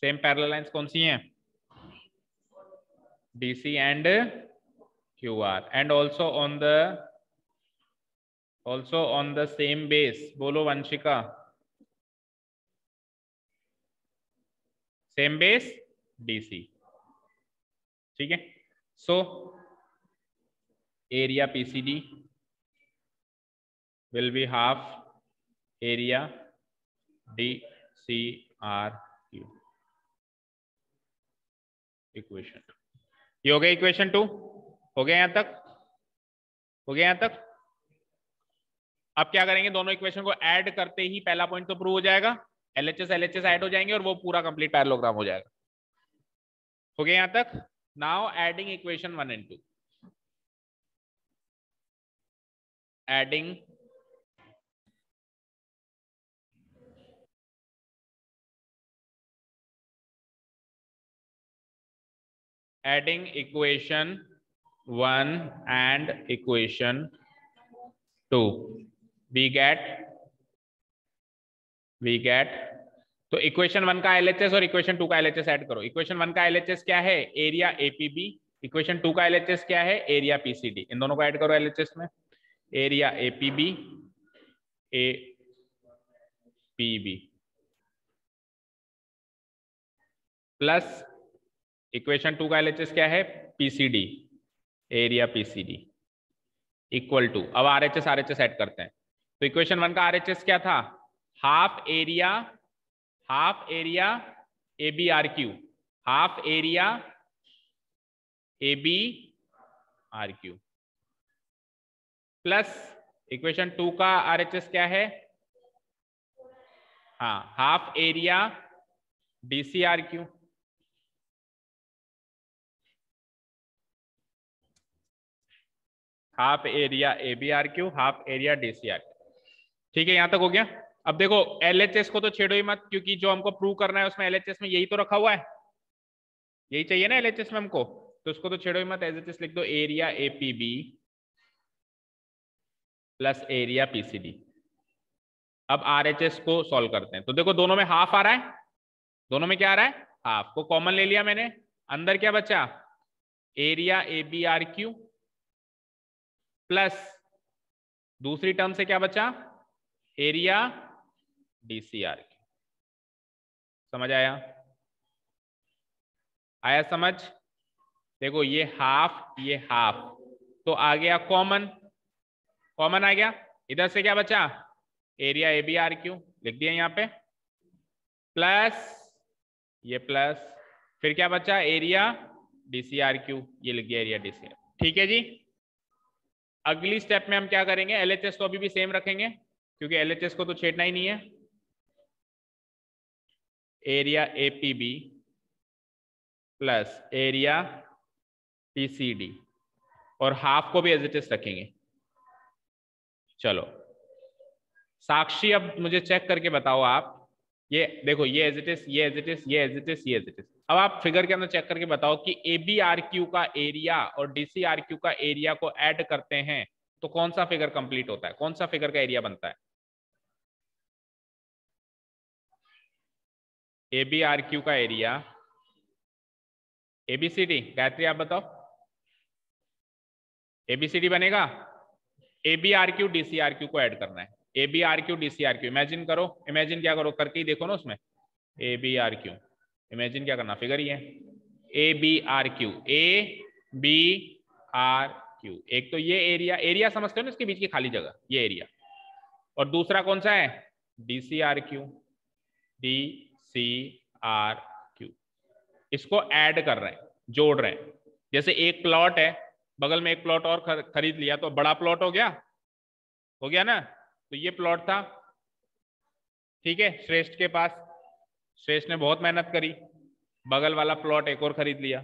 सेम पैरेलल लाइंस कौन सी हैं? DC and QR, and also on the same base. बोलो Vanshika, same base DC। ठीक है, so area PCD will be half area DCRQ। Equation, ये हो गया इक्वेशन 2। हो गया यहां तक? हो गया यहां तक? अब क्या करेंगे, दोनों इक्वेशन को ऐड करते ही पहला पॉइंट तो प्रूव हो जाएगा, LHS ऐड हो जाएंगे और वो पूरा कंप्लीट पैरेललोग्राम हो जाएगा। हो गया यहां तक? Now adding equation 1 and 2, adding equation 1 and equation 2, we get तो इक्वेशन 1 का LHS और इक्वेशन 2 का LHS ऐड करो। इक्वेशन 1 का LHS क्या है? Area APB। इक्वेशन 2 का LHS क्या है? Area PCD। इन दोनों को ऐड करो LHS में, एरिया APB प्लस इक्वेशन 2 का LHS क्या है? PCD, area PCD equal to, अब RHS ऐड करते हैं। तो इक्वेशन 1 का RHS क्या था? Half area ABRQ, half area ABRQ plus equation 2 का RHS क्या है? हाँ, half area DCRQ half area ABRQ half area DCRQ। ठीक है, यहां तक हो गया। अब देखो LHS को तो छेड़ो ही मत, क्योंकि जो हमको प्रूव करना है उसमें LHS में यही तो रखा हुआ है, यही चाहिए ना LHS में हमको, तो उसको तो छेड़ो ही मत, एज इट इज लिख दो area APB plus area PCD. अब आरएचएस को सॉल्व करते हैं। तो देखो दोनों में हाफ आ रहा है, दोनों में क्या आ रहा है, हाफ को कॉमन ले लिया मैंने। अंदर क्या बचा, area A B R Q plus दूसरी टर्म से क्या बचा, एरिया डीसी आर क्यू। समझ आया, आया समझ। देखो ये हाफ ये हाफ, तो आ गया कॉमन, कॉमन आ गया। इधर से क्या बचा, area A B R Q लिख दिया यहाँ पे, प्लस ये प्लस, फिर क्या बचा, एरिया डीसी आर क्यू, ये लिख दिया एरिया डीसी आर। ठीक है जी। अगली स्टेप में हम क्या करेंगे, एलएचएस तो अभी भी सेम रखेंगे क्योंकि एलएचएस को तो छेड़ना ही नहीं है। Area APB plus area PCD, और हाफ को भी एज इट इज रखेंगे। चलो साक्षी, अब मुझे चेक करके बताओ आप, ये देखो ये एज इट इज, ये एज इट इज, ये एज इट इज, ये एज इट इज। अब आप फिगर के अंदर चेक करके बताओ कि ए बी आर क्यू का एरिया और डीसी आर क्यू का एरिया को ऐड करते हैं तो कौन सा फिगर कंप्लीट होता है, कौन सा फिगर का एरिया बनता है। ए बी आर क्यू का एरिया, एबीसीडी, गायत्री आप बताओ, एबीसीडी बनेगा। A B R Q D C R Q को ऐड करना है, A B R Q D C R Q. Imagine करो, इमेजिन क्या करो, करके ही देखो ना उसमें, A B R Q, imagine क्या करना, फिगर ही है, A B R Q, A B R Q. एक तो ये एरिया, एरिया समझते हो ना, इसके बीच की खाली जगह, ये एरिया, और दूसरा कौन सा है, D C R Q, D C R Q. इसको ऐड कर रहे हैं, जोड़ रहे हैं। जैसे एक प्लॉट है, बगल में एक प्लॉट और खरीद लिया तो बड़ा प्लॉट हो गया ना। तो ये प्लॉट था, ठीक है, श्रेष्ठ के पास, श्रेष्ठ ने बहुत मेहनत करी, बगल वाला प्लॉट एक और खरीद लिया,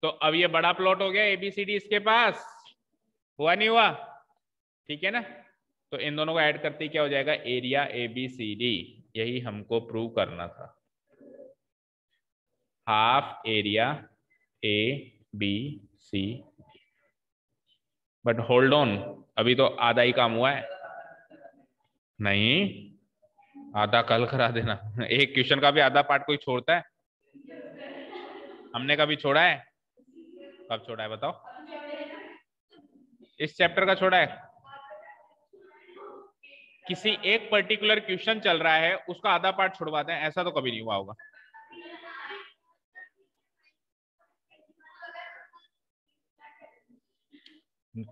तो अब ये बड़ा प्लॉट हो गया, एबीसीडी इसके पास, हुआ नहीं हुआ, ठीक है ना। तो इन दोनों को ऐड करते ही क्या हो जाएगा, एरिया एबीसीडी। यही हमको प्रूव करना था, half area A B C. But hold on, अभी तो आधा ही काम हुआ है। नहीं, आधा कल करा देना। एक क्वेश्चन का भी आधा पार्ट कोई छोड़ता है, हमने कभी छोड़ा है, कब छोड़ा है बताओ, इस चैप्टर का छोड़ा है। किसी एक पर्टिकुलर क्वेश्चन चल रहा है उसका आधा पार्ट छुड़वाते हैं, ऐसा तो कभी नहीं हुआ होगा।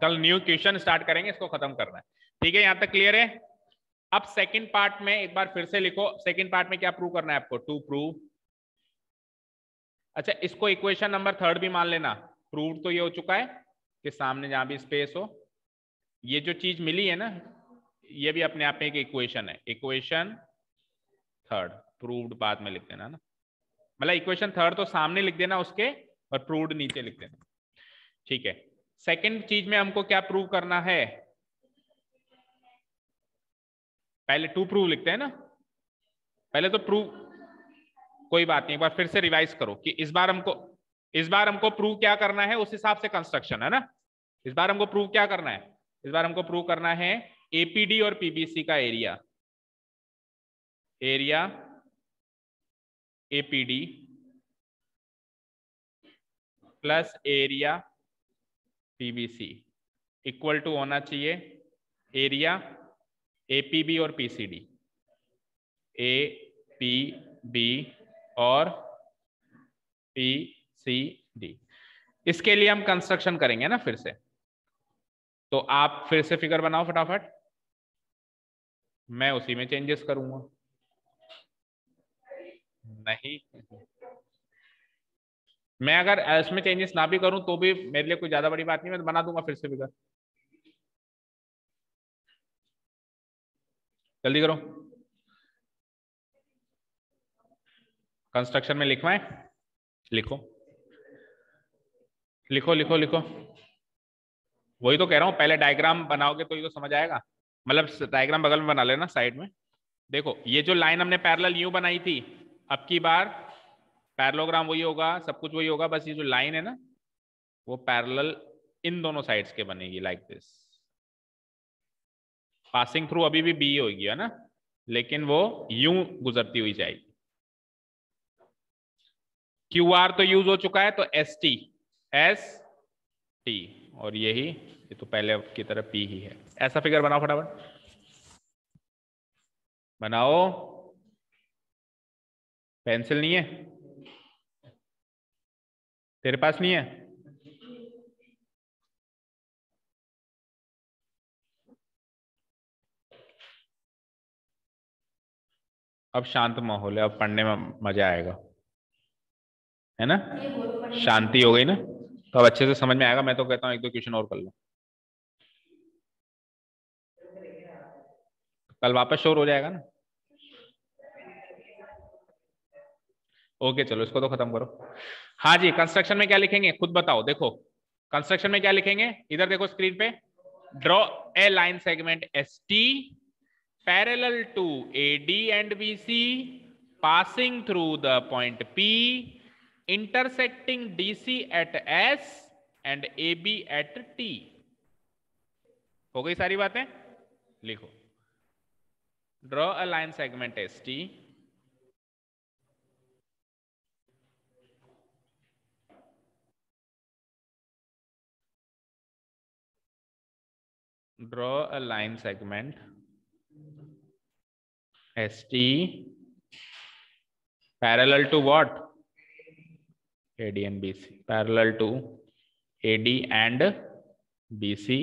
कल न्यू क्वेश्चन स्टार्ट करेंगे, इसको खत्म करना है, ठीक है, यहां तक क्लियर है। अब सेकंड पार्ट में एक बार फिर से लिखो, सेकंड पार्ट में क्या प्रूव करना है आपको, टू प्रूव, अच्छा इसको इक्वेशन नंबर 3 भी मान लेना। प्रूव तो ये हो चुका है कि सामने जहां भी स्पेस हो, ये जो चीज मिली है ना, ये भी अपने आप में एक इक्वेशन है, इक्वेशन 3 प्रूव्ड बाद में लिख देना ना, मतलब इक्वेशन 3 तो सामने लिख देना उसके, और प्रूव्ड नीचे लिख देना, ठीक है। सेकंड चीज में हमको क्या प्रूव करना है, पहले टू प्रूव लिखते हैं ना, पहले तो प्रूव, कोई बात नहीं, एक बार फिर से रिवाइज करो कि इस बार हमको प्रूव क्या करना है, उस हिसाब से कंस्ट्रक्शन है ना। इस बार हमको प्रूव क्या करना है, इस बार हमको प्रूव करना है एपीडी और पीबीसी का area, area APD plus area PBC equal to होना चाहिए एरिया एपीबी और पीसीडी, ए पी बी और पीसीडी। इसके लिए हम कंस्ट्रक्शन करेंगे ना फिर से, तो आप फिर से फिगर बनाओ फटाफट, मैं उसी में चेंजेस करूंगा। नहीं, मैं अगर इसमें चेंजेस ना भी करूं तो भी मेरे लिए कोई ज्यादा बड़ी बात नहीं, मैं बना दूंगा फिर से फिगर, जल्दी करो। कंस्ट्रक्शन में लिखवाएं, लिखो लिखो लिखो लिखो, वही तो कह रहा हूं, पहले डायग्राम बनाओगे तो ये तो समझ आएगा, मतलब डायग्राम बगल में बना लेना साइड में। देखो ये जो लाइन हमने पैरेलल यूं बनाई थी, अब की बार पैरेललोग्राम वही होगा, सब कुछ वही होगा, बस ये जो लाइन है ना वो पैरेलल इन दोनों साइड्स के बनेगी, लाइक दिस, पासिंग थ्रू अभी भी बी होगी, है ना, लेकिन वो यूं गुजरती हुई जाएगी। क्यू आर तो यूज हो चुका है, तो एस टी, एस टी, और यही, ये तो पहले की तरह पी ही है। ऐसा फिगर बनाओ फटाफट, बनाओ। पेंसिल नहीं है तेरे पास? नहीं है? अब शांत माहौल है, अब पढ़ने में मजा आएगा, है ना? शांति हो गई ना, तो अब अच्छे से समझ में आएगा। मैं तो कहता हूँ एक दो क्वेश्चन और कर लो, कल वापस शोर हो जाएगा ना। ओके चलो, इसको तो खत्म करो। हाँ जी, कंस्ट्रक्शन में क्या लिखेंगे खुद बताओ। देखो कंस्ट्रक्शन में क्या लिखेंगे, इधर देखो स्क्रीन पे। Draw a line segment S T parallel to A D and B C passing through the point P intersecting D C at S and A B at T. हो गई सारी बातें? लिखो, draw a line segment S T draw a line segment ST parallel to what? AD and BC, parallel to AD and BC,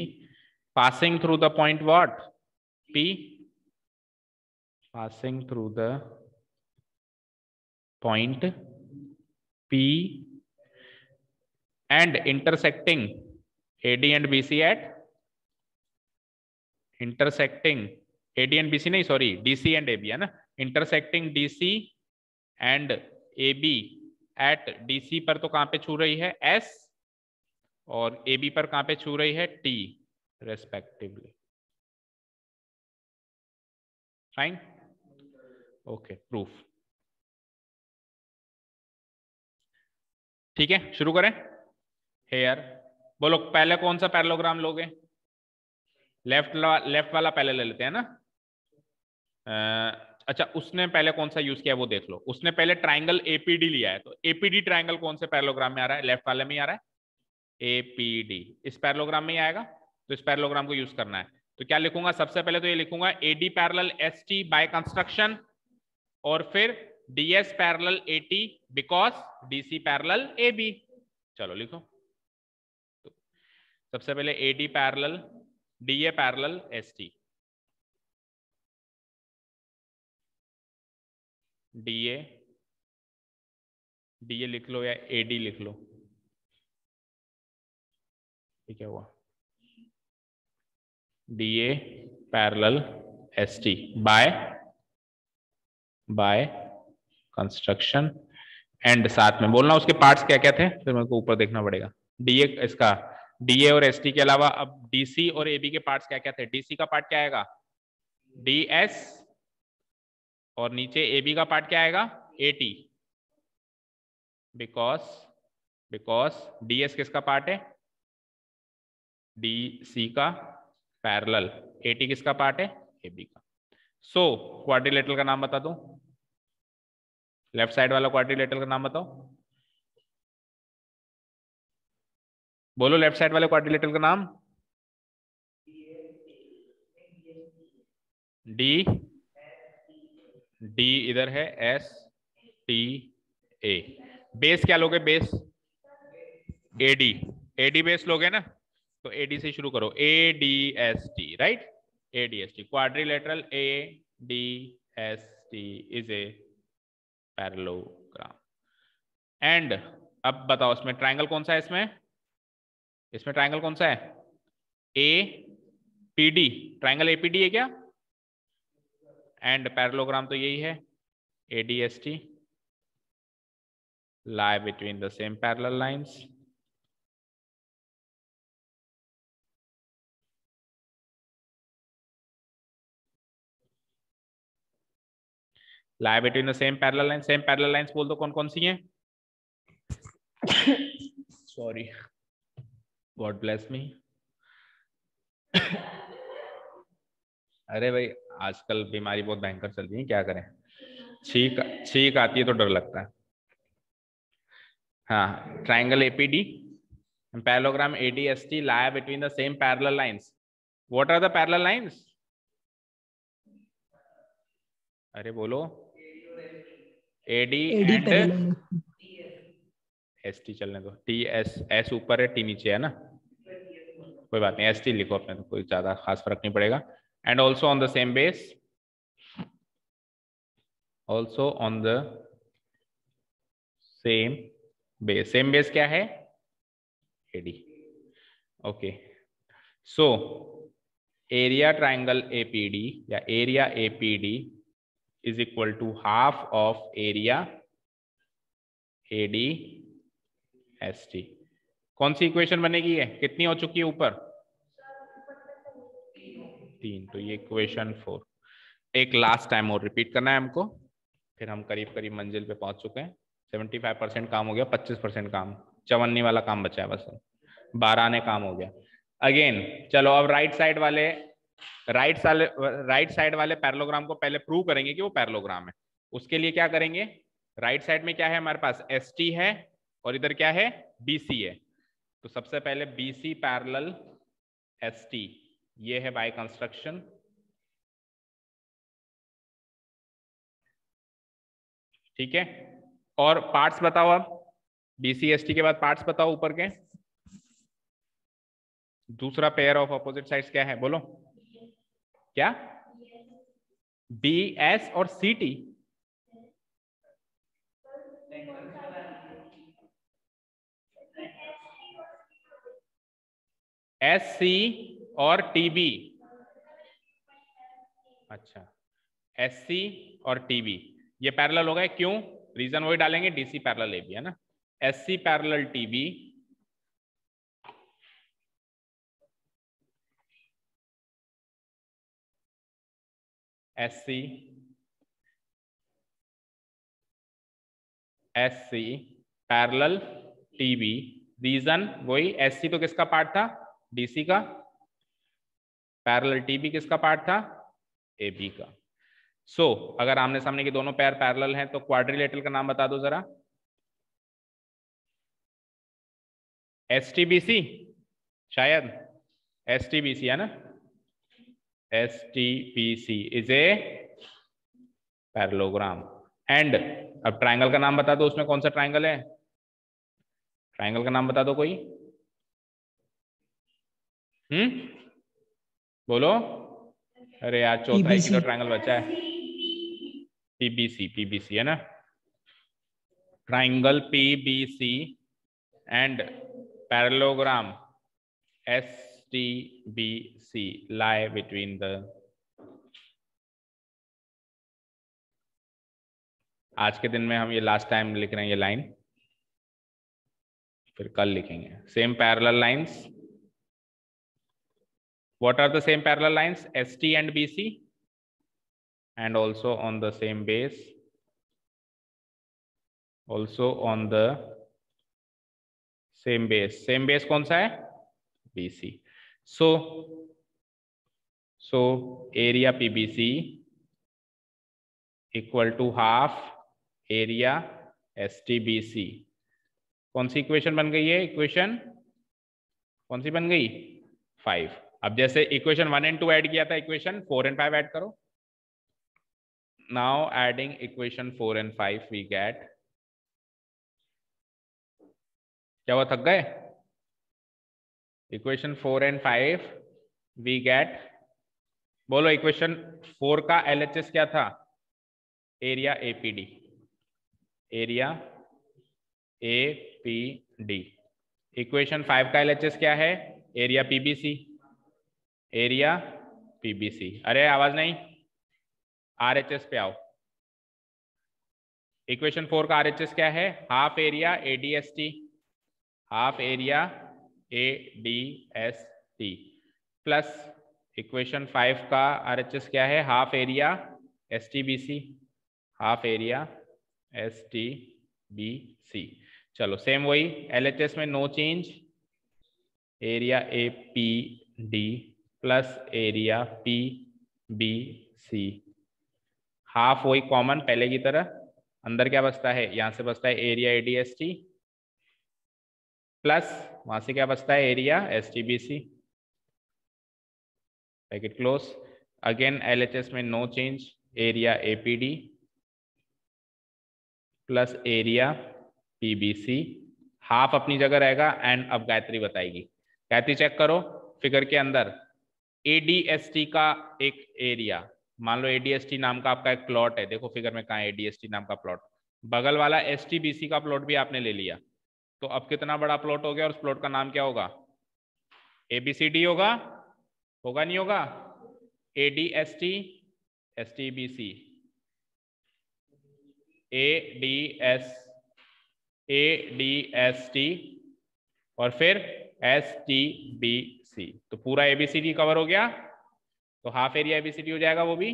passing through the point what? P, passing through the point P and intersecting AD and BC at, intersecting AD and BC नहीं, sorry, DC and AB, है ना, intersecting DC and AB at DC पर तो कहां पे छू रही है? S, और AB पर कहां पे छू रही है? T respectively. Fine, okay, proof. ठीक है, शुरू करें। हेयर, बोलो पहले कौन सा पैरेललोग्राम लोगे? लेफ्ट वाला पहले ले लेते हैं ना। अच्छा, उसने पहले कौन सा यूज किया वो देख लो। उसने पहले ट्राइंगल एपीडी लिया है, तो एपीडी ट्राइंगल कौन से पैरेललोग्राम में आ रहा है? लेफ्ट वाले में ही आ रहा है, एपीडी इस पैरेललोग्राम में ही आएगा, तो इस पैरेललोग्राम को यूज करना है। तो क्या लिखूंगा? सबसे पहले तो ये लिखूंगा AD parallel ST by construction, और फिर DS parallel AT because DC parallel AB. चलो लिखो, तो सबसे पहले AD parallel DA parallel ST, DA, DA लिख लो या एडी लिख लो, ये क्या हुआ? DA parallel ST by construction, and साथ में बोलना उसके पार्ट्स क्या क्या थे, फिर मेरे को ऊपर देखना पड़ेगा। डीए इसका, डीए और एसटी के अलावा अब डीसी और एबी के पार्ट्स क्या क्या थे? डीसी का पार्ट क्या आएगा? डीएस, और नीचे एबी का पार्ट क्या आएगा? एटी, बिकॉज डीएस किसका पार्ट है? डीसी का पैरेलल, एटी किसका पार्ट है? एबी का। सो क्वाड्रिलेटरल का नाम बता दो, लेफ्ट साइड वाला क्वाड्रिलेटरल का नाम बताओ, बोलो लेफ्ट साइड वाले क्वाड्रिलेटरल का नाम। डी, डी इधर है, एस टी ए। बेस क्या लोगे? बेस एडी, एडी बेस लोगे ना, तो एडी से शुरू करो, A D S T, right, A D S T, quadrilateral A D S T is a parallelogram. And अब बताओ इसमें ट्राइंगल कौन सा है? इसमें ट्राइंगल कौन सा है? A P D, triangle APD है क्या? एंड पैरेललोग्राम तो यही है, एडीएसटी, lie between the same parallel lines, lie between the same parallel lines। Same parallel lines बोल दो कौन कौन सी हैं? Sorry, God bless me. अरे भाई आजकल बीमारी बहुत भयंकर चल रही है, क्या करें, छींक छींक आती है तो डर लगता है। हाँ, triangle APD, parallelogram ADST lie between the same parallel lines. What are the parallel lines? अरे बोलो, AD AD and parallel. S T, चलने दो, टी एस, एस ऊपर है टी नीचे है ना, कोई बात नहीं, एस टी लिखो अपने, तो कोई ज्यादा खास फर्क नहीं पड़ेगा। And also on the same base, also on the same base, same base क्या है, AD. Okay, so area triangle APD या area APD is equal to half of area AD S T. कौन सी इक्वेशन बनेगी है, कितनी हो चुकी है ऊपर, 3, तो ये इक्वेशन 4। एक लास्ट टाइम और रिपीट करना है हमको, फिर हम करीब करीब मंजिल पे पहुंच चुके हैं। 75% काम हो गया, 25% काम, चवन्नी वाला काम बचा है बस, 12 आने काम हो गया। अगेन चलो अब राइट साइड वाले पैरेललोग्राम को पहले प्रूव करेंगे कि वो पैरेललोग्राम है। उसके लिए क्या करेंगे, राइट साइड में क्या है हमारे पास, एस टी है, और इधर क्या है, बी सी है। तो सबसे पहले B C parallel S T, ये है बाय कंस्ट्रक्शन, ठीक है। और पार्ट्स बताओ, अब BCST के बाद पार्ट्स बताओ ऊपर के, दूसरा पेयर ऑफ अपोजिट साइड्स क्या है बोलो, क्या, BS और CT, SC और TB। अच्छा, SC और TB ये पैरेलल हो गए, क्यों, रीजन वही डालेंगे, DC पैरेलल AB है ना, SC parallel TB, SC parallel TB, reason वही, SC तो किसका पार्ट था, DC का, पैरेलल TB किसका पार्ट था, AB का। सो अगर आमने सामने के दोनों पैर पैरेलल हैं तो क्वाड्रिलेटरल का नाम बता दो जरा, STBC, शायद STBC है ना, STBC is a parallelogram. And अब ट्राइंगल का नाम बता दो, उसमें कौन सा ट्राइंगल है, ट्राइंगल का नाम बता दो कोई, बोलो, अरे यार चौथा एक ही तो ट्राइंगल बचा है, PBC है ना, triangle PBC and parallelogram STBC lie between the, आज के दिन में हम ये लास्ट टाइम लिख रहे हैं ये लाइन, फिर कल लिखेंगे same parallel lines. What are the same parallel lines, ST and BC, and also on the same base, also on the same base, same base कौन सा है, BC। so area PBC equal to half area STBC। कौन सी equation बन गई है, equation कौन सी बन गई, 5। अब जैसे इक्वेशन 1 and 2 ऐड किया था, इक्वेशन 4 and 5 ऐड करो। Now adding equation 4 and 5 we get, क्या हुआ, थक गए, इक्वेशन 4 and 5 वी गेट, बोलो इक्वेशन 4 का LHS क्या था, area APD, area APD। Equation 5 का LHS क्या है, एरिया PBC, एरिया PBC। अरे आवाज नहीं, RHS पे आओ। इक्वेशन 4 का RHS क्या है, half area ADST, half area ADST plus equation 5 का RHS क्या है, half area STBC, half area STBC। चलो सेम वही, LHS में no change, area APD plus area B C, half वही कॉमन पहले की तरह, अंदर क्या बचता है, यहां से बचता है एरिया ADST प्लस वहां से क्या बचता है, area STBC, bracket close. Again LHS में no change, area APD plus area PBC, half अपनी जगह रहेगा। एंड अब गायत्री बताएगी। गायत्री चेक करो फिगर के अंदर ADST का एक एरिया, मान लो ADST नाम का आपका एक प्लॉट है, देखो फिगर में कहाँ है ADST नाम का प्लॉट, बगल वाला STBC का प्लॉट भी आपने ले लिया, तो अब कितना बड़ा प्लॉट हो गया और उस प्लॉट का नाम क्या होगा, ABCD होगा, होगा नहीं होगा, ADST STBC ADST और फिर STBC, तो पूरा ABCD कवर हो गया, तो हाफ एरिया ABCD हो जाएगा, वो भी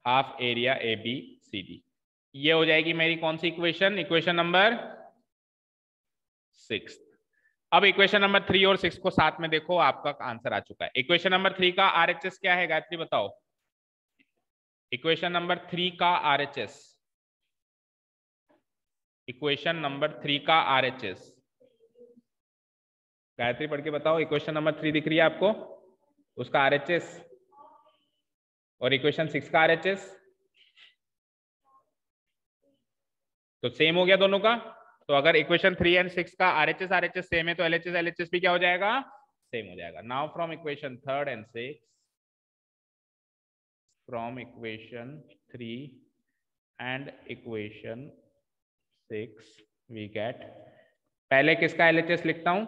हाफ एरिया ABCD। ये हो जाएगी मेरी कौन सी इक्वेशन, इक्वेशन नंबर 6। अब इक्वेशन नंबर 3 और 6 को साथ में देखो, आपका आंसर आ चुका है। इक्वेशन नंबर 3 का RHS क्या है गायत्री बताओ, इक्वेशन नंबर 3 का RHS, इक्वेशन नंबर 3 का RHS गायत्री पढ़ के बताओ। इक्वेशन नंबर 3 दिख रही है आपको, उसका RHS, और इक्वेशन 6 का RHS तो सेम हो गया दोनों का। तो अगर इक्वेशन 3 एंड 6 का RHS सेम है तो LHS भी क्या हो जाएगा, सेम हो जाएगा। Now from equation 3 and 6, from equation 3 and equation 6 we get, पहले किसका LHS लिखता हूं,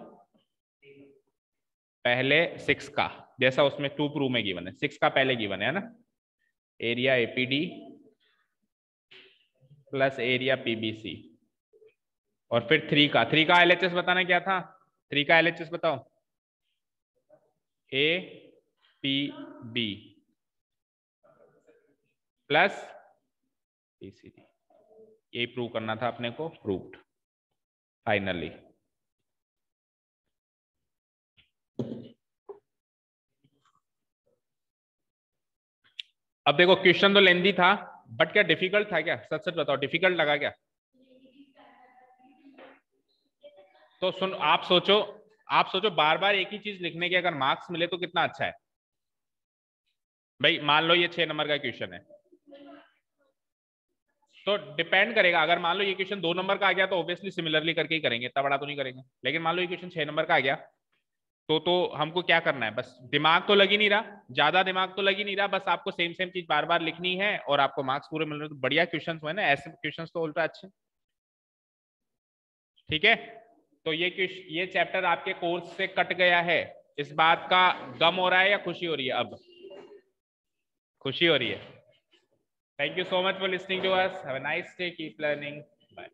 पहले 6 का, जैसा उसमें 2 प्रूव में गिवन है, 6 का पहले गिवन है ना, area APD plus area PBC, और फिर 3 का LHS बताना क्या था, 3 का LHS बताओ, APB प्लस PCD, ये प्रूव करना था अपने को, प्रूव्ड फाइनली। अब देखो क्वेश्चन तो लेंदी था, बट क्या डिफिकल्ट था क्या, सच सच बताओ डिफिकल्ट लगा क्या, तो सुन आप सोचो बार बार एक ही चीज लिखने के अगर मार्क्स मिले तो कितना अच्छा है भाई। मान लो ये 6 नंबर का क्वेश्चन है, तो डिपेंड करेगा, अगर मान लो ये क्वेश्चन 2 नंबर का आ गया तो ऑब्वियसली सिमिलरली करके ही करेंगे, इतना बड़ा तो नहीं करेंगे। लेकिन मान लो ये क्वेश्चन 6 नंबर का आ गया, तो हमको क्या करना है, बस दिमाग तो लग ही नहीं रहा, ज्यादा दिमाग तो लग ही नहीं रहा, बस आपको सेम सेम चीज बार बार लिखनी है और आपको मार्क्स पूरे मिल रहे हैं। तो बढ़िया क्वेश्चन हुए ना, ऐसे क्वेश्चन तो उल्टा अच्छे। ठीक है, तो ये चैप्टर आपके कोर्स से कट गया है, इस बात का गम हो रहा है या खुशी हो रही है, अब खुशी हो रही है। Thank you so much for listening to us, have a nice day, keep learning, bye.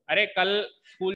अरे कल स्कूल